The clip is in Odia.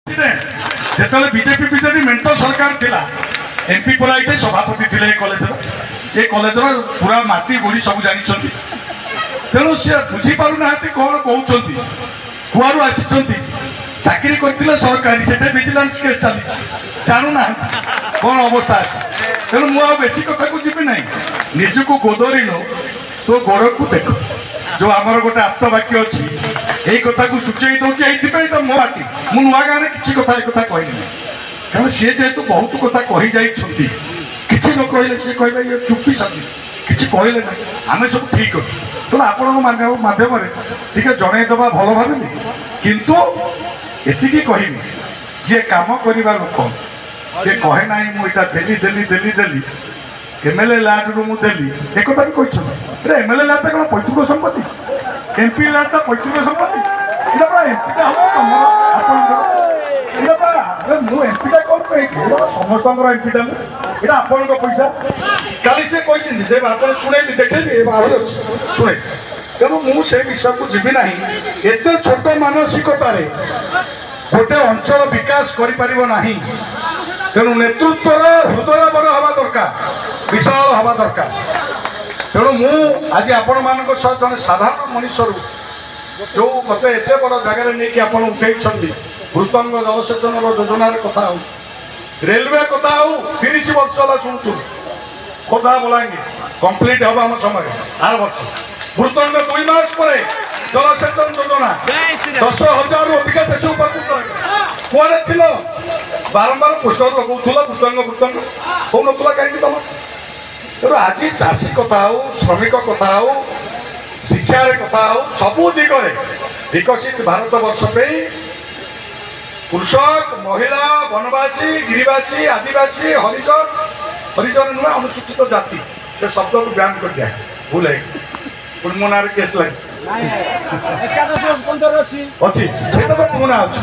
যেତେବେଳେ বিজেপি বিজেপি মেଣ୍ଟ ସରକାର ଥିଲା ଏମପି ପରା ଏଇଠି ସଭାପତି ଥିଲେ ଏ କଲେଜର ପୁରା ମାଟି ଗୋଡ଼ି ସବୁ ଜାଣିଛନ୍ତି। ତେଣୁ ସେ ବୁଝିପାରୁନାହାନ୍ତି କ'ଣ କହୁଛନ୍ତି, କୁଆଡ଼ୁ ଆସିଛନ୍ତି। ଚାକିରି କରିଥିଲେ ସରକାରୀ, ସେଟା ଭିଜିଲାନ୍ସ କେସ୍ ଚାଲିଛି, ଜାଣୁନାହାନ୍ତି କ'ଣ ଅବସ୍ଥା ଅଛି। ତେଣୁ ମୁଁ ଆଉ ବେଶୀ କଥାକୁ ଯିବି ନାହିଁ। ନିଜକୁ ଗୋଦରିଲ ତୋ ଗୋଡ଼କୁ ଦେଖ। ଯେଉଁ ଆମର ଗୋଟେ ଆପ୍ତ ବାକ୍ୟ ଅଛି, ଏଇ କଥାକୁ ସୂଚେଇ ଦେଉଛି। ଏଇଥିପାଇଁ ତ ମୋ ମାଟି, ମୁଁ ନୂଆ ଗାଁରେ କିଛି କଥା ଏ କଥା କହିନି, କାରଣ ସିଏ ଯେହେତୁ ବହୁତ କଥା କହିଯାଇଛନ୍ତି। କିଛି ନ କହିଲେ ସିଏ କହିବେ ଇଏ ଚୁପି ସାଥି, କିଛି କହିଲେ ନାହିଁ, ଆମେ ସବୁ ଠିକ୍ ଅଛୁ। ତେଣୁ ଆପଣଙ୍କ ମାଧ୍ୟମରେ ଟିକେ ଜଣେଇଦେବା ଭଲ ଭାବିଲି। କିନ୍ତୁ ଏତିକି କହିବି, ଯିଏ କାମ କରିବା ଲୋକ ସିଏ କହେ ନାହିଁ ମୁଁ ଏଇଟା ଦେଲି ଦେଲି ଦେଲି ଦେଲି ଏମ୍ଏଲ୍ଏ ଲ୍ୟାଣ୍ଡରୁ ମୁଁ ଦେଲି, ଏକଥା ବି କହିଛନ୍ତି। ଏମ୍ଏଲ୍ଏ ଲ୍ୟାଣ୍ଡଟା କ'ଣ ପୈତୃକ ସମ୍ପତ୍ତି? ଏମ୍ପି ଲ୍ୟାଣ୍ଡଟା ପୈତୃକ ସମ୍ପତ୍ତି? ଏଇଟା ପରା ଏମ୍ପିଟା ହବ ତମର, ଆପଣଙ୍କର। ଏଇଟା ପରା ମୁଁ ଏମ୍ପିଟା କ'ଣ କହିଛି, ସମସ୍ତଙ୍କର ଏମ୍ପିଟା ମୁଁ, ଏଇଟା ଆପଣଙ୍କ ପଇସା। କାଲି ସେ କହିଛନ୍ତି, ସେ ଆପଣ ଶୁଣେଇବି, ଦେଖେଇବି, ଏ ଆହୁରି ଅଛି ଶୁଣେଇବି। ତେଣୁ ମୁଁ ସେ ବିଷୟକୁ ଯିବି ନାହିଁ। ଏତେ ଛୋଟ ମାନସିକତାରେ ଗୋଟେ ଅଞ୍ଚଳ ବିକାଶ କରିପାରିବ ନାହିଁ। ତେଣୁ ନେତୃତ୍ୱର ହୃଦୟ ବଡ଼ ହେବା ଦରକାର, ବିଶାଳ ହେବା ଦରକାର। ତେଣୁ ମୁଁ ଆଜି ଆପଣମାନଙ୍କ ସହ ଜଣେ ସାଧାରଣ ମଣିଷରୁ ଯେଉଁ ମୋତେ ଏତେ ବଡ଼ ଜାଗାରେ ନେଇକି ଆପଣ ଉଠେଇଛନ୍ତି, ମୃତଙ୍ଗ ଜଳସେଚନର ଯୋଜନାର କଥା ହଉ, ରେଲୱେ କଥା ହଉ, 30 ବର୍ଷ ହେଲା ଶୁଣୁଥିଲି। ଖୋର୍ଦ୍ଧା ବଲାଙ୍ଗୀର କମ୍ପ୍ଲିଟ୍ ହେବ ଆମ ସମୟରେ, ଆର ବର୍ଷ। ମୃତଙ୍ଗ 2 ମାସ ପରେ ଜଳସେଚନ ଯୋଜନା 10,000ରୁ ଅଧିକା ଦେଶ ଉପକୃତ ହେବେ। କୁଆଡ଼େ ଥିଲ? ବାରମ୍ବାର ପୋଷ୍ଟର ଲଗାଉଥିଲ ମୃତଙ୍ଗ ହଉନଥିଲା କାହିଁକି ତମ? ତେଣୁ ଆଜି ଚାଷୀ କଥା ହଉ, ଶ୍ରମିକ କଥା ହଉ, ଶିକ୍ଷାରେ କଥା ହଉ, ସବୁ ଦିଗରେ ବିକଶିତ ଭାରତ ବର୍ଷ ପାଇଁ କୃଷକ, ମହିଳା, ବନବାସୀ, ଗିରିବାସୀ, ଆଦିବାସୀ, ହରିଜନ ନୁହେଁ, ଅନୁସୂଚିତ ଜାତି, ସେ ଶବ୍ଦକୁ ବ୍ୟାନ୍ କରିଦିଆ ଭୁଲ ହେଇକି ପୁଣି ମୋ ନାଁରେ କେସ୍ ଲାଗି ଅଛି, ସେଇଟା ତ ପୁରୁଣା ଅଛି।